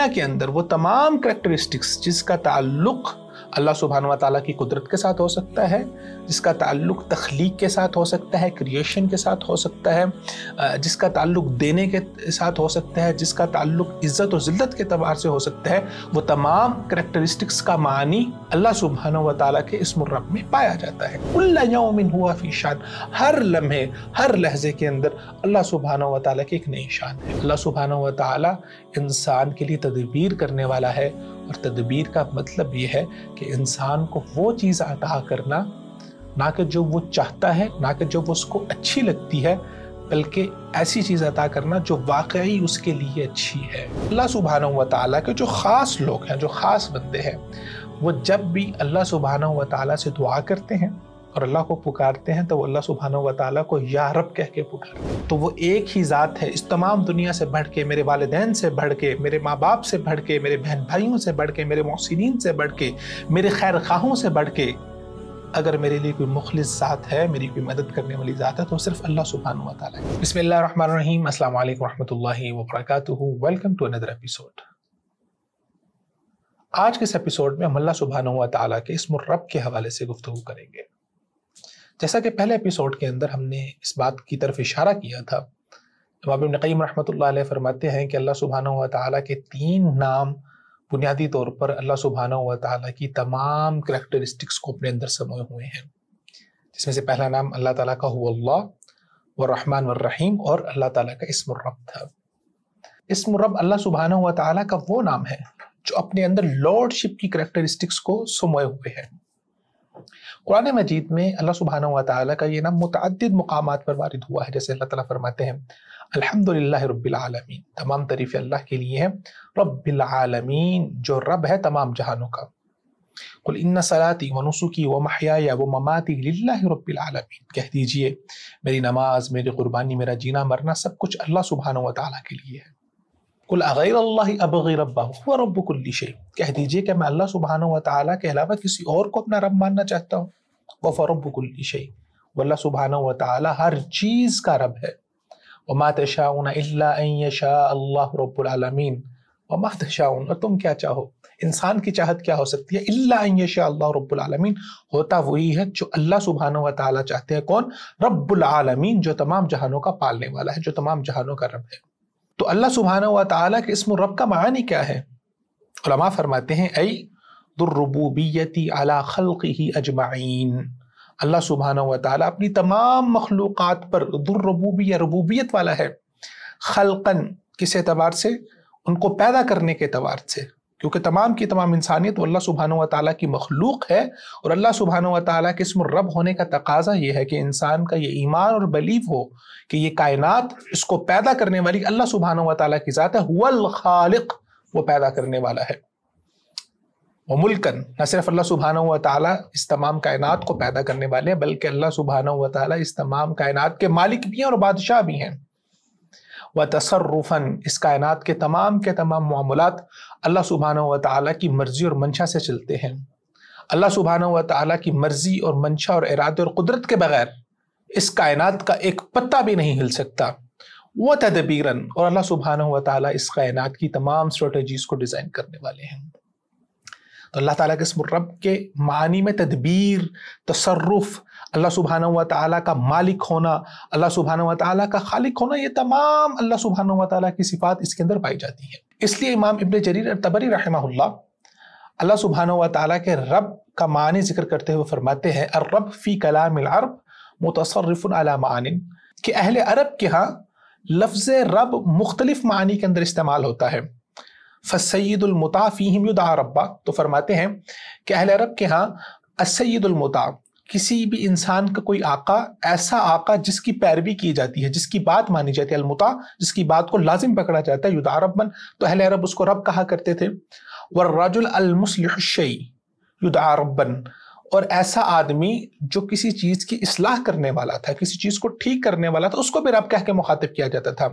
दुनिया के अंदर वो तमाम करैक्टरिस्टिक्स जिसका ताल्लुक़ अल्लाह सुब्हानहू व तआला की कुदरत के साथ हो सकता है, जिसका ताल्लुक़ तख्लीक के साथ हो सकता है, क्रिएशन के साथ हो सकता है, जिसका ताल्लुक़ देने के साथ हो सकता है, जिसका ताल्लुक़ इज़्ज़त और ज़िल्लत के एतबार से हो सकता है, वो तमाम करैक्टरिस्टिक्स का मानी अल्लाह सुब्हानहू व तआला के इस्मुर रब में पाया जाता है। कुल्ल यौमिन हुवा फ़ी शान, हर लम्हे हर लहजे के अंदर अल्लाह सुब्हानहू व तआला की एक नई शान है। अल्लाह सुब्हानहू व तआला इंसान के लिए तदबीर करने वाला है, और तदबीर का मतलब ये है कि इंसान को वो चीज़ अता करना, ना कि जो वो चाहता है, ना कि जो उसको अच्छी लगती है, बल्कि ऐसी चीज़ अता करना जो वाकई उसके लिए अच्छी है। अल्लाह सुब्हानहू व तआला के जो ख़ास लोग हैं, जो ख़ास बंदे हैं, वो जब भी अल्लाह सुब्हानहू व तआला से दुआ करते हैं और अल्लाह को पुकारते हैं तो वो अल्लाह सुब्हानहू व तआला को या रब कह के पुकारते हैं। तो वो एक ही ज़ात है, इस तमाम दुनिया से बढ़ के, मेरे वालिदैन से बढ़ के, मेरे माँ बाप से बढ़ के, मेरे बहन भाइयों से बढ़ के, मेरे मोहसिनीन से बढ़ के, मेरे खैर खाहों से बढ़ के अगर मेरे लिए कोई मुखलिस ज़ात है, मेरी कोई मदद करने वाली ज़ात है, तो सिर्फ अल्लाह सुब्हानहू व तआला है। बिस्मिल्लाहिर्रहमानिर्रहीम, अस्सलामु अलैकुम रहमतुल्लाहि व बरकातुहू। Welcome to another episode. आज के इस एपिसोड में हम अल्लाह सुब्हानहू व तआला के इस्मुर रब के हवाले से गुफ्तगू करेंगे। जैसा कि पहले एपिसोड के अंदर हमने इस बात की तरफ इशारा किया था, इमाम इब्न क़य्यिम रहमतुल्लाह अलैह फरमाते हैं कि अल्लाह सुब्हानहू व तआला के 3 नाम बुनियादी तौर पर अल्लाह सुब्हानहू व तआला की तमाम करैक्टरिस्टिक्स को अपने अंदर समाये हुए हैं, जिसमें से पहला नाम अल्लाह ताला का हुवल्लाह व रहमान व रहीम और अल्लाह ताला का इस्मुर रब था। इस्मुर रब अल्लाह सुब्हानहू व तआला का वो नाम है जो अपने अंदर लॉर्डशिप की करैक्टरिस्टिक्स को समाये हुए है। कुरान मजीद में अल्लाह सुब्हानहू व तआला का ये नाम मुतअद्दिद मुकामात पर वारिद हुआ है। जैसे अल्लाह ताला फरमाते हैं अल्हम्दुलिल्लाहि रब्बिल आलमीन, तमाम तारीफ़ें अल्लाह के लिए हैं, रब्बिल आलमीन, जो रब है तमाम जहानों का। कुल इन्ना सलाती व नुसुकी व महयाया व ममाती लिल्लाहि रब्बिल आलमीन, कह दीजिए मेरी नमाज, मेरी कुर्बानी, मेरा जीना मरना सब कुछ अल्लाह सुब्हानहू व तआला के लिए है। कुल अगैरल्लाहि अबगी रब्बा हुवा रब्बु कुल्ली शै, कह दीजिए कि मैं अल्लाह सुब्हानहू व तआला के अलावा किसी और को अपना रब मानना चाहता हूँ। व रब्बु कुल्ली शै, अल्लाह सुब्हानहू व तआला हर चीज़ का रब है। वमा तशाऊना इल्ला अन यशा अल्लाहु रब्बुल आलमीन, वमा तशाऊन, और तुम क्या चाहो, इंसान की चाहत क्या हो सकती है, इल्ला अन यशा अल्लाहु रब्बुल आलमीन, होता वही है जो अल्लाह सुब्हानहू व तआला चाहते हैं। कौन? रब्बुल आलमीन, जो तमाम जहानों का पालने वाला है, जो तमाम जहानों का रब है। तो अल्लाह सुब्हानहू व तआला के इस्मुर रब का मानी क्या है? उलमा फरमाते हैं ऐ दुर्रुबूबियती अला खल्क़िही अजमाइन, अल्लाह सुब्हानहू व तआला अपनी तमाम मखलूक़ात पर दुर्रुबूबियत, रुबूबियत वाला है। खल्क़न किस एतबार से? उनको पैदा करने के एतबार से, क्योंकि तमाम की तमाम इंसानियत अल्लाह सुब्हानहू व तआला की मखलूक है, और अल्लाह सुब्हानहू व तआला के इस्मुर रब होने का तकाजा ये है कि इंसान का ये ईमान और बिलीव हो कि ये कायनात, इसको पैदा करने वाली अल्लाह सुब्हानहू व तआला की ज़ात है। हुवल खालिक, वो पैदा करने वाला है। व मुल्कन, न सिर्फ अल्लाह सुब्हानहू व तआला इस तमाम कायनात को पैदा करने वाले हैं, बल्कि अल्लाह सुब्हानहू व तआला इस तमाम कायनात के मालिक भी हैं और बादशाह भी हैं। व तसर्रुफन, इस कायनात के तमाम मामलात अल्लाह सुब्हानहू व तआला की मर्जी और मंशा से चलते हैं। अल्लाह सुब्हानहू व तआला की मर्जी और मंशा और इरादे और कुदरत के बगैर इस कायनात का एक पत्ता भी नहीं हिल सकता। व तदबीरन, और अल्लाह सुब्हानहू व तआला इस कायनात की तमाम स्ट्रेटजीज को डिज़ाइन करने वाले हैं। तो अल्लाह ताला के इस्मुर रब के मानी में तदबीर, तसर्रुफ, अल्लाह सुब्हानहू व तआला का मालिक होना, अल्लाह सुब्हानहू व तआला का खालिक होना, ये तमाम अल्लाह सुब्हानहू व तआला की सिफात इसके अंदर पाई जाती हैं। इसलिए इमाम इब्न जरीर तबरी रहमहुल्लाह अल्लाह सुब्हानहू व तआला के रब का मानी जिक्र करते हुए फरमाते हैं अर्रब फी कलामिल अरब मुतसर्रिफुन अला मानिन, कि अहले अरब के यहाँ लफ्ज़ रब मुख्तलिफ मानी के अंदर इस्तेमाल होता है। फसय्यिदुल मुता फ़ीहिम युदआ रब्बा, तो फरमाते हैं कि अहले अरब के यहाँ अस्सय्यिदुल मुता, किसी भी इंसान का कोई आका, ऐसा आका जिसकी पैरवी की जाती है, जिसकी बात मानी जाती है, अलमुता, जिसकी बात को लाजिम पकड़ा जाता है, युदआ रब्बन, तो अहले अरब उसको रब कहा करते थे। वर्रजुल अलमुस्लिहु शै युदआ रब्बन, और ऐसा आदमी जो किसी चीज की इस्लाह करने वाला था, किसी चीज को ठीक करने वाला था, उसको भी रब कह के मुखातिब किया जाता था।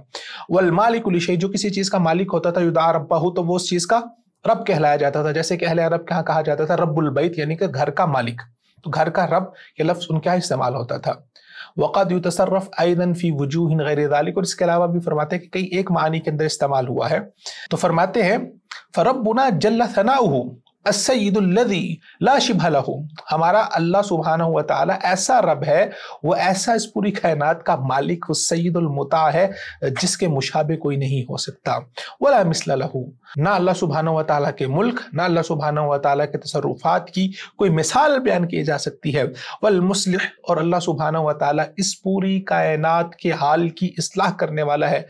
वल मालिकु लिशै, जो किसी चीज का मालिक होता था, युदआ रब्बहु, तो वो उस चीज का रब कहलाया जाता था। जैसे कि अहले अरब के यहाँ कहा जाता था रब्बुल बैत, यानी कि घर का मालिक, तो घर का रब ये लफ्ज उनके यहाँ इस्तेमाल होता था। वक़द युतसर्रफ अयदन फी वजूहिन गैर ज़ालिक, और इसके अलावा भी फरमाते हैं कि कई एक मानी के अंदर इस्तेमाल हुआ है। तो फरमाते हैं फरब्बुना जल्ल सनाउहु अस्सय्यिदुल लज़ी ला शिबह लहू, हमारा अल्लाह सुब्हानहु व तआला ऐसा रब है, वो ऐसा इस पूरी कायनात का मालिक सय्यिदुल मुता है जिसके मुशाबे कोई नहीं हो सकता। वला मिस्ल लहू, ना अल्लाह सुब्हानहु व तआला के मुल्क, ना अल्लाह सुब्हानहु व तआला के तसर्रुफात की कोई मिसाल बयान की जा सकती है। वल मुस्लिह, और अल्लाह सुब्हानहु व तआला इस पूरी कायनात के हाल की इस्लाह करने वाला है,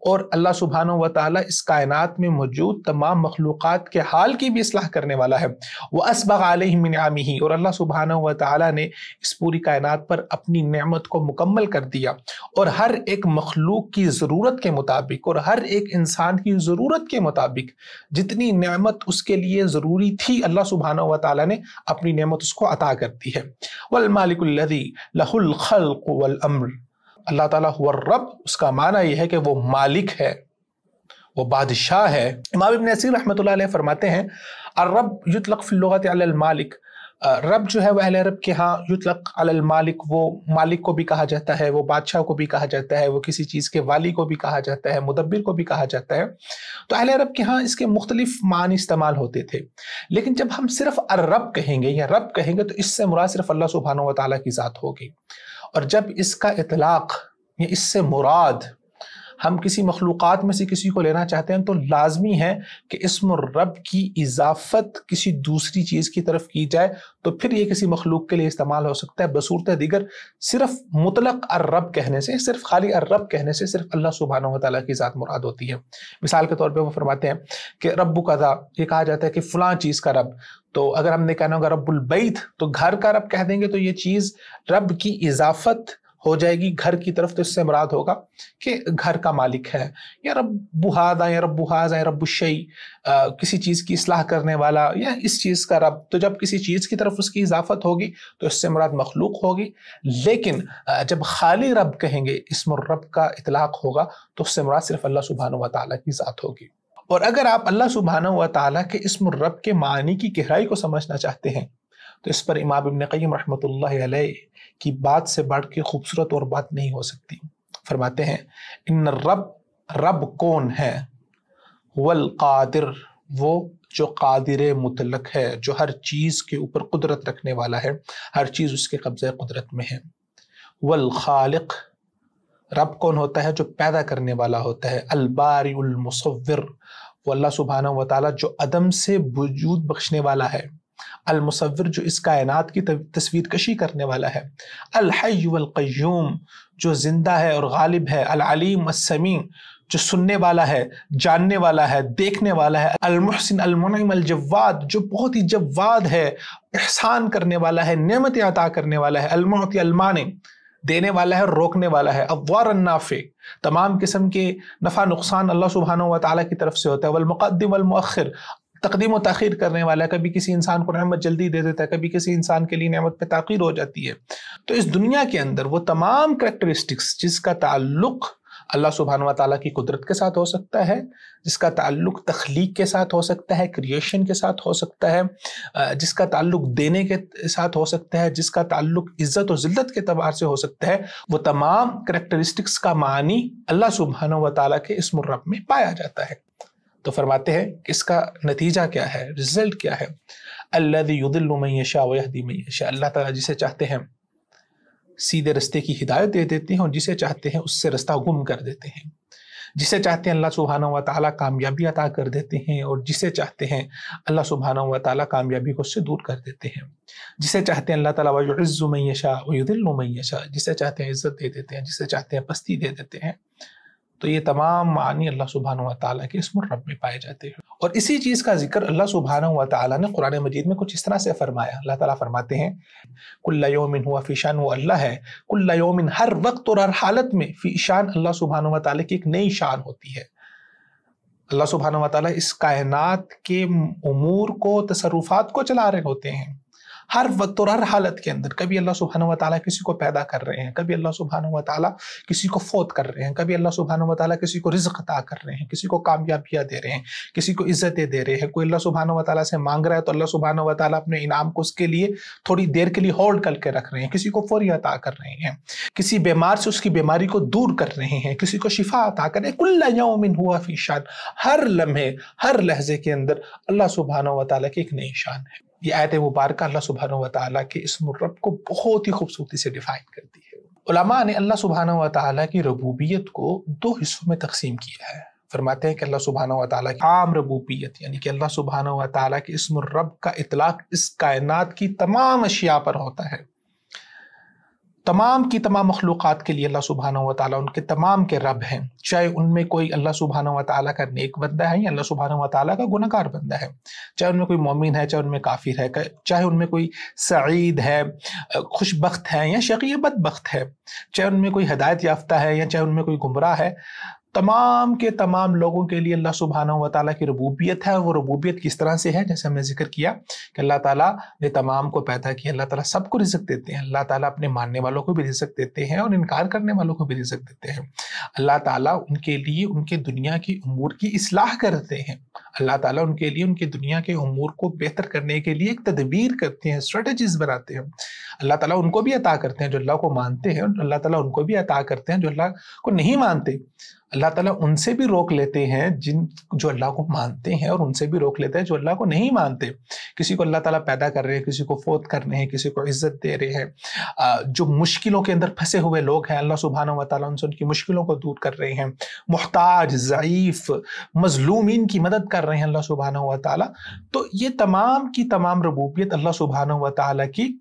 और अल्लाह सुब्हानहु व तआला इस कायनात में मौजूद तमाम मखलूक़ात के हाल की भी इस्लाह करने वाला है। व अस्बग़ अलैहिम मिन निअमिही, और अल्लाह सुब्हानहु व तआला ने इस पूरी कायनात पर अपनी नेमत को मुकम्मल कर दिया, और हर एक मखलूक की ज़रूरत के मुताबिक और हर एक इंसान की ज़रूरत के मुताबिक जितनी नेमत उसके लिए ज़रूरी थी, अल्लाह सुब्हानहु व तआला ने अपनी नेमत उसको अता कर दी है। वल मालिकुल लज़ी लहुल खल्क़ वल अम्र, अल्लाह ताला हुवा रब, उसका माना यह है कि वो मालिक है, वो बादशाह है। इमाम इब्न असीर रहमतुल्लाह अलैह फरमाते हैं, अर्रब युतलक़ फ़िल लुग़ति अलल मालिक, रब जो है वह अहले अरब के यहाँ युतलक़ अलल मालिक, वो मालिक को भी कहा जाता है, वो बादशाह को भी कहा जाता है, वो किसी चीज़ के वाली को भी कहा जाता है, मुदब्बिर को भी कहा जाता है। तो अहले अरब के यहाँ इसके मुख्तलिफ मानी इस्तेमाल होते थे, लेकिन जब हम सिर्फ अर्रब कहेंगे या रब कहेंगे तो इससे मुराद सिर्फ अल्लाह सुब्हानहु व तआला की ज़ात होगी। और जब इसका इतलाक़ या इससे मुराद हम किसी मखलूक़ात में से किसी को लेना चाहते हैं तो लाजमी है कि इस्म रब की इजाफत किसी दूसरी चीज़ की तरफ की जाए, तो फिर ये किसी मखलूक के लिए इस्तेमाल हो सकता है। बसूरत दीगर सिर्फ मुतलक अर्रब कहने से, सिर्फ खाली अर्रब कहने से सिर्फ अल्लाह सुब्हानहु व तआला की ज़ात मुराद होती है। मिसाल के तौर पर वो फरमाते हैं कि रब्बु कज़ा, ये कहा जाता है कि फ़लाँ चीज़ का रब, तो अगर हमने कहना होगा रब्बुल बैत तो घर का रब कह देंगे, तो ये चीज़ रब की इजाफत हो जाएगी घर की तरफ, तो इससे मुराद होगा कि घर का मालिक है, या रब्बु हादा या रब्बु हाज़ा या रब्बु शै, किसी चीज़ की इस्लाह करने वाला या इस चीज़ का रब। तो जब किसी चीज़ की तरफ उसकी इजाफत होगी तो इससे मुराद मखलूक होगी, लेकिन जब खाली रब कहेंगे, इस्म रब का इतलाक़ होगा, तो उससे मुराद सिर्फ अल्लाह सुब्हानहु व तआला की ज़ात होगी। और अगर आप अल्लाह सुब्हानहु व तआला के इस्म रब के मानी की गहराई को समझना चाहते हैं तो इस पर इमाम इब्न क़य्यिम रहमतुल्लाहि अलैह की बात से बढ़ के खूबसूरत और बात नहीं हो सकती। फरमाते हैं, इन रब कौन है? वल कादिर, वो जो कादिर मुतलक है, जो हर चीज़ के ऊपर कुदरत रखने वाला है, हर चीज़ उसके कब्ज़े कुदरत में है। वल खालिक, रब कौन होता है? जो पैदा करने वाला होता है। अल बारिउल मुसव्विर, वो अल्लाह सुब्हानहु व तआला जो अदम से वजूद बख्शने वाला है। अल मुसव्विर, जो इस कायनात की तस्वीर कशी करने वाला है। अल हय्य वल क़य्यूम, जो जिंदा है और गालिब है। अल अलीम अस्समी, जो सुनने वाला है, जानने वाला है, देखने वाला है। अल मुहसिन अल मुनइम अल जव्वाद, जो बहुत ही जव्वाद है, एहसान करने वाला है, नेमतें अता करने वाला है। अल मुअति अल मानि, देने वाला है, रोकने वाला है। अव्वार अन्नाफे, तमाम किस्म के नफ़ा नुकसान अल्लाह सुब्हानहु व तआला की तरफ से होता है। वल मुक़द्दिम वल मुअख्खिर, तक़दीम व ताख़ीर करने वाला है, कभी किसी इंसान को नेमत जल्दी दे देता है, कभी किसी इंसान के लिए नेमत पे ताख़ीर हो जाती है। तो इस दुनिया के अंदर वो तमाम करैक्टरिस्टिक्स जिसका ताल्लुक़ अल्लाह सुब्हानहु व तआला की कुदरत के साथ हो सकता है, जिसका ताल्लुक़ तख्लीक के साथ हो सकता है, क्रिएशन के साथ हो सकता है, जिसका ताल्लुक़ देने के साथ हो सकता है, जिसका ताल्लुक़ इज़्ज़त और ज़िल्लत के एतबार से हो सकता है, वो तमाम करैक्टरिस्टिक्स का मानी अल्लाह सुब्हानहु व तआला के इस्म रब में पाया जाता है। तो फरमाते हैं कि इसका नतीजा क्या है, रिजल्ट क्या है? अल्लज़ी युदिल्लु मन यशा व यहदी मन यशा, अल्लाह ताला जिसे चाहते हैं सीधे रास्ते की हिदायत दे देते हैं और जिसे चाहते हैं उससे रास्ता गुम कर देते हैं। जिसे चाहते हैं अल्लाह सुब्हानहु व तआला कामयाबी अता कर देते हैं, और जिसे चाहते हैं अल्लाह सुब्हानहु व तआला कामयाबी को उससे दूर कर देते हैं। जिसे चाहते हैं अल्लाह ताला व युइज़्ज़ु मन यशा व युदिल्लु मन यशा, जिसे चाहते हैं इज़्ज़त दे देते हैं, जिसे चाहते हैं पस्ती दे देते हैं। तो ये तमाम मानी अल्लाह सुब्हानहु व तआला के इस्म रब में पाए जाते हैं। और इसी चीज़ का जिक्र अल्लाह सुब्हानहु व तआला ने कुरान मजीद में कुछ इस तरह से फरमाया। अल्लाह ताला फरमाते हैं, कुल्ल यौमिन हुवा फी शान, वो अल्लाह है कुल्ल यौमिन, हर वक्त और हर हालत में, फी शान, अल्लाह सुब्हानहु व तआला की एक नई शान होती है। अल्लाह सुब्हानहु व तआला इस कायनात के उमूर को, तसर्रुफात को चला रहे होते हैं। ہر وقت اور ہر حالت کے اندر. کبھی اللہ سبحانہ و تعالیٰ کسی کو پیدا کر رہے ہیں، کبھی اللہ سبحانہ و تعالیٰ کسی کو فوت کر رہے ہیں، کبھی اللہ سبحانہ و تعالیٰ کسی کو رزق عطا کر رہے ہیں، کسی کو کامیابیاں دے رہے ہیں، کسی کو عزتیں دے رہے ہیں. کوئی اللہ سبحانہ و تعالیٰ سے مانگ رہا ہے تو اللہ سبحانہ و تعالیٰ اپنے انعام کو اس کے لیے تھوڑی دیر کے لیے ہولڈ کر کے رکھ رہے ہیں، کسی کو فوری عطا کر رہے ہیں، کسی بیمار سے اس کی بیماری کو دور کر رہے ہیں، کسی کو شفا عطا کر رہے ہیں. کل یوم ہوا فی شان، ہر لمحے ہر لحظے کے اندر اللہ سبحانہ و تعالیٰ کی ایک نئی شان ہے. یہ آیت مبارکہ اللہ سبحانہ و تعالیٰ کے اسم الرب کو بہت ہی خوبصورتی سے ڈیفائن کرتی ہے. علماء نے اللہ سبحانہ و تعالیٰ کی ربوبیت کو 2 حصوں میں تقسیم کیا ہے. فرماتے ہیں کہ اللہ سبحانہ و تعالیٰ کی عام ربوبیت، یعنی کہ اللہ سبحانہ و تعالیٰ کے اسم الرب کا اطلاق اس کائنات کی تمام اشیاء پر ہوتا ہے. تمام کی تمام مخلوقات کے لیے اللہ سبحانہ و تعالیٰ ان کے تمام کے رب ہیں، چاہے ان میں کوئی اللہ سبحانہ و تعالیٰ کا نیک بندہ ہے یا اللہ سبحانہ و تعالیٰ کا گناہگار بندہ ہے، چاہے ان میں کوئی مومن ہے، چاہے ان میں کافر ہے، چاہے ان میں کوئی سعید ہے، خوش بخت ہے، یا شقی بدبخت ہے، چاہے ان میں کوئی ہدایت یافتہ ہے یا چاہے ان میں کوئی گمراہ ہے. تمام کے تمام لوگوں کے لیے اللہ سبحانہ و تعالیٰ کی ربوبیت ہے. وہ ربوبیت کس طرح سے ہے؟ جیسے ہم نے ذکر کیا کہ اللہ تعالیٰ نے تمام کو پیدا کیا، اللہ تعالیٰ سب کو رزق دیتے ہیں، اللہ تعالیٰ اپنے ماننے والوں کو بھی رزق دیتے ہیں اور انکار کرنے والوں کو بھی رزق دیتے ہیں. اللہ تعالیٰ ان کے لیے ان کے دنیا کی امور کی اصلاح کرتے ہیں. اللہ تعالیٰ ان کے لیے ان کی دنیا کے امور کو بہتر کرنے کے لیے ایک تدبیر کرتے ہیں، اسٹریٹجیز بناتے ہیں. اللہ تعالیٰ ان کو بھی عطا کرتے ہیں جو اللہ کو مانتے ہیں، اللہ تعالیٰ ان کو بھی عطا کرتے ہیں جو اللہ کو نہیں مانتے. اللہ تعالیٰ ان سے بھی روک لیتے ہیں جو اللہ کو مانتے ہیں، اور ان سے بھی روک لیتے ہیں جو اللہ کو نہیں مانتے. کسی کو اللہ تعالیٰ پیدا کر رہے ہیں، کسی کو فوت کر رہے ہیں، کسی کو عزت دے رہے ہیں. جو مشکلوں کے اندر پھنسے ہوئے لوگ ہیں اللہ سبحانہ و تعالیٰ ان سے ان کی مشکلوں کو دور کر رہے ہیں. محتاج، ضعیف، مظلومین کی مدد کر رہے ہیں اللہ سبحانہ و تعالیٰ. تو یہ تمام کی تمام ربوبیت اللہ سبحانہ و تعالیٰ کی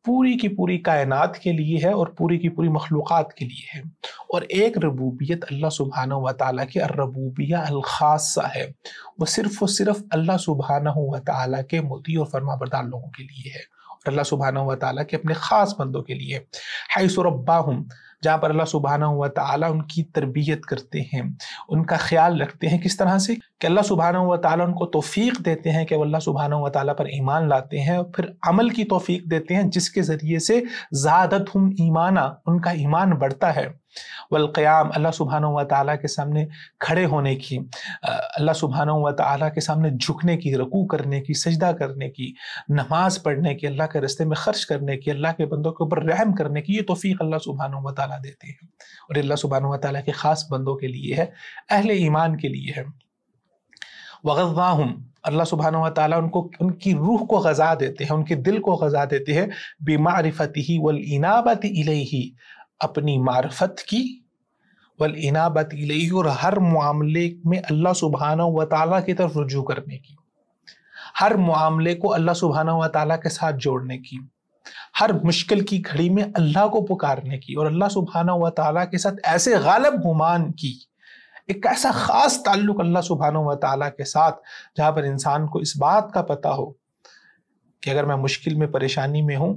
پوری کی پوری کائنات کے لیے ہے اور پوری کی پوری مخلوقات کے لیے ہے. اور ایک ربوبیت اللہ سبحانہ و تعالیٰ کی الربوبیہ الخاصہ ہے، وہ صرف اللہ سبحانہ و تعالیٰ کے مطیع اور فرما بردار لوگوں کے لیے ہے، اور اللہ سبحانہ و تعالیٰ کے اپنے خاص بندوں کے لیے. حیث رباہم، جہاں پر اللہ سبحانہ و تعالیٰ ان کی تربیت کرتے ہیں، ان کا خیال رکھتے ہیں. کس طرح سے؟ کہ اللہ سبحانہ و تعالیٰ ان کو توفیق دیتے ہیں کہ وہ اللہ سبحانہ و تعالیٰ پر ایمان لاتے ہیں، اور پھر عمل کی توفیق دیتے ہیں جس کے ذریعے سے زادتہم ایمانا، ان کا ایمان بڑھتا ہے. والقیام، اللہ سبحانہ و تعالیٰ کے سامنے کھڑے ہونے کی، اللہ سبحانہ و تعالیٰ کے سامنے جھکنے کی، رکوع کرنے کی، سجدہ کرنے کی، نماز پڑھنے کی، اللہ کے راستے میں خرچ کرنے کی، اللہ کے بندوں کے اوپر رحم کرنے کی، یہ توفیق اللہ سبحانہ و تعالیٰ دیتے ہیں. اور اللہ سبحانہ و تعالیٰ کے خاص بندوں کے لیے ہے، اہل ایمان کے لیے ہے. وغذاہم، اللہ سبحانہ و تعالیٰ ان کی روح کو غذا دیتے ہیں، ان کے دل کو غذا دیتے ہیں. بمعرفتہ والانابۃ الیہ، اپنی معرفت کی، والانابۃ الیہ، اور ہر معاملے میں اللہ سبحانہ و تعالیٰ کی طرف رجوع کرنے کی، ہر معاملے کو اللہ سبحانہ و تعالیٰ کے ساتھ جوڑنے کی، ہر مشکل کی گھڑی میں اللہ کو پکارنے کی، اور اللہ سبحانہ و تعالیٰ کے ساتھ ایسے غالب گمان کی. ایک ایسا خاص تعلق اللہ سبحانہ و تعالیٰ کے ساتھ جہاں پر انسان کو اس بات کا پتہ ہو کہ اگر میں مشکل میں، پریشانی میں ہوں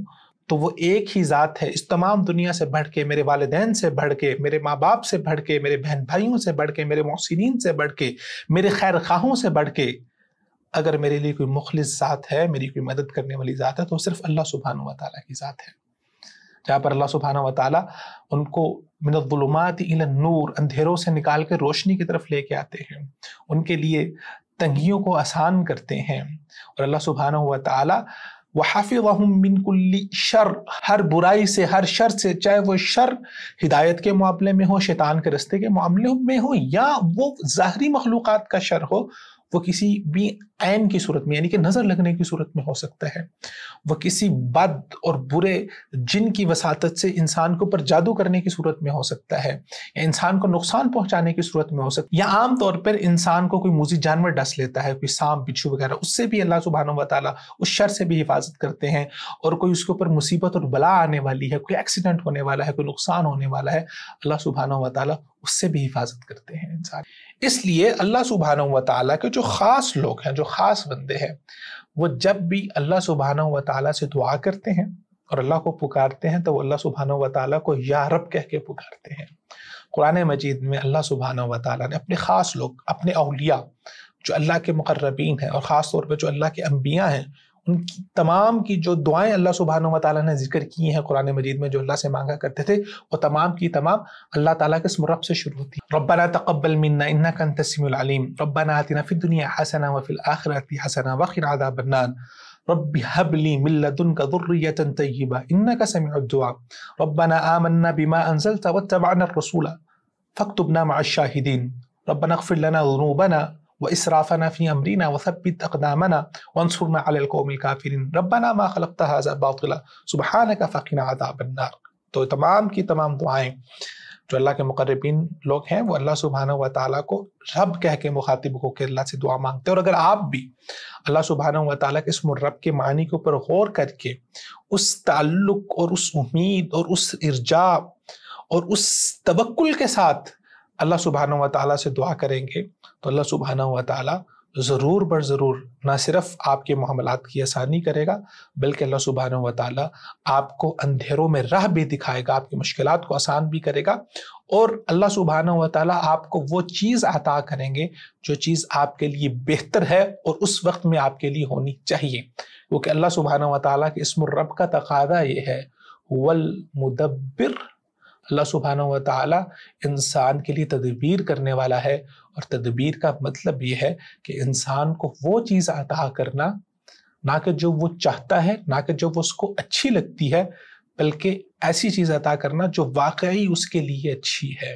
تو وہ ایک ہی ذات ہے، اس تمام دنیا سے بڑھ کے، میرے والدین سے بڑھ کے، میرے ماں باپ سے بڑھ کے، میرے بہن بھائیوں سے بڑھ کے، میرے محسنین سے بڑھ کے، میرے خیر خواہوں سے بڑھ کے. اگر میرے لیے کوئی مخلص ذات ہے، میری کوئی مدد کرنے والی ذات ہے، تو صرف اللہ سبحانہ و تعالیٰ کی ذات ہے. جہاں پر اللہ سبحانہ و تعالیٰ ان کو من الظلمات الی النور، اندھیروں سے نکال کے روشنی کی طرف لے کے آتے ہیں، ان کے لیے تنگیوں کو آسان کرتے ہیں. اور اللہ سبحانہ و تعالیٰ وَحَفِظَهُم مِّن كُلِّ شَرٍ، ہر برائی سے، ہر شر سے، چاہے وہ شر ہدایت کے معاملے میں ہو، شیطان کے رستے کے معاملے میں ہو، یا وہ ظاہری مخلوقات کا شر ہو، وہ کسی بھی عین کی صورت میں، یعنی کہ نظر لگنے کی صورت میں ہو سکتا ہے، وہ کسی بد اور برے جن کی وساطت سے انسان کے اوپر جادو کرنے کی صورت میں ہو سکتا ہے، یا انسان کو نقصان پہنچانے کی صورت میں ہو سکتا ہے، یا عام طور پر انسان کو کوئی موذی جانور ڈس لیتا ہے، کوئی سانپ، بچھو وغیرہ، اس سے بھی اللہ سبحانہ و تعالیٰ اس شر سے بھی حفاظت کرتے ہیں. اور کوئی اس کے اوپر مصیبت اور بلا آنے والی ہے، کوئی ایکسیڈنٹ ہونے والا ہے، کوئی نقصان ہونے والا ہے، اللہ سبحانہ و تعالیٰ اس سے بھی حفاظت کرتے ہیں انسان. اس لیے اللہ سبحانہ و تعالیٰ کے جو خاص لوگ ہیں، جو خاص بندے ہیں، وہ جب بھی اللہ سبحانہ و تعالیٰ سے دعا کرتے ہیں اور اللہ کو پکارتے ہیں تو وہ اللہ سبحانہ و تعالیٰ کو یا رب کہہ کے پکارتے ہیں. قرآن مجید میں اللہ سبحانہ و تعالیٰ نے اپنے خاص لوگ، اپنے اولیاء جو اللہ کے مقربین ہیں، اور خاص طور پہ جو اللہ کے انبیاء ہیں، ان کی تمام کی جو دعائیں اللہ سبحانہ و تعالیٰ نے ذکر کی ہیں قرآن مجید میں، جو اللہ سے مانگا کرتے تھے، وہ تمام کی تمام اللہ تعالیٰ کے اسم رب سے شروع ہوتی ہیں۔ ربنا تقبل منا انک انت السمیع العلیم، ربنا آتنا فی الدنیا حسنہ وفی الآخرۃ حسنہ وقنا عذاب النار، رب هب لي من لدنك ذرية طيبة إنك سميع الدعاء، ربنا آمنا بما أنزلت واتبعنا الرسول فاكتبنا مع الشاهدين، ربنا اغفر لنا ذنوبنا وإسرافنا في أمرنا وثبت أقدامنا وانصرنا على القوم الكافرين، ربنا ما خلقت هذا باطلا سبحانك فقنا عذاب النار۔ تو تمام کی تمام دعائیں جو اللہ کے مقربین لوگ ہیں وہ اللہ سبحانہ و تعالیٰ کو رب کہہ کے مخاطب ہو کے اللہ سے دعا مانگتے ہیں۔ اور اگر آپ بھی اللہ سبحانہ و تعالیٰ کے اسم رب کے معنی کے اوپر غور کر کے اس تعلق اور اس امید اور اس ارجاء اور اس توکل کے ساتھ اللہ سبحانہ و تعالیٰ سے دعا کریں گے تو اللہ سبحانہ و تعالیٰ ضرور بر ضرور نہ صرف آپ کے معاملات کی آسانی کرے گا، بلکہ اللہ سبحانہ و تعالیٰ آپ کو اندھیروں میں راہ بھی دکھائے گا، آپ کی مشکلات کو آسان بھی کرے گا، اور اللہ سبحانہ و تعالیٰ آپ کو وہ چیز عطا کریں گے جو چیز آپ کے لیے بہتر ہے اور اس وقت میں آپ کے لیے ہونی چاہیے، کیونکہ اللہ سبحانہ و تعالیٰ کے اسم الرب کا تقاضا یہ ہے والمدبر، اللہ سبحانہ و تعالیٰ انسان کے لیے تدبیر کرنے والا ہے، اور تدبیر کا مطلب یہ ہے کہ انسان کو وہ چیز عطا کرنا نہ کہ جو وہ چاہتا ہے، نہ کہ جو وہ اس کو اچھی لگتی ہے، بلکہ ایسی چیز عطا کرنا جو واقعی اس کے لیے اچھی ہے۔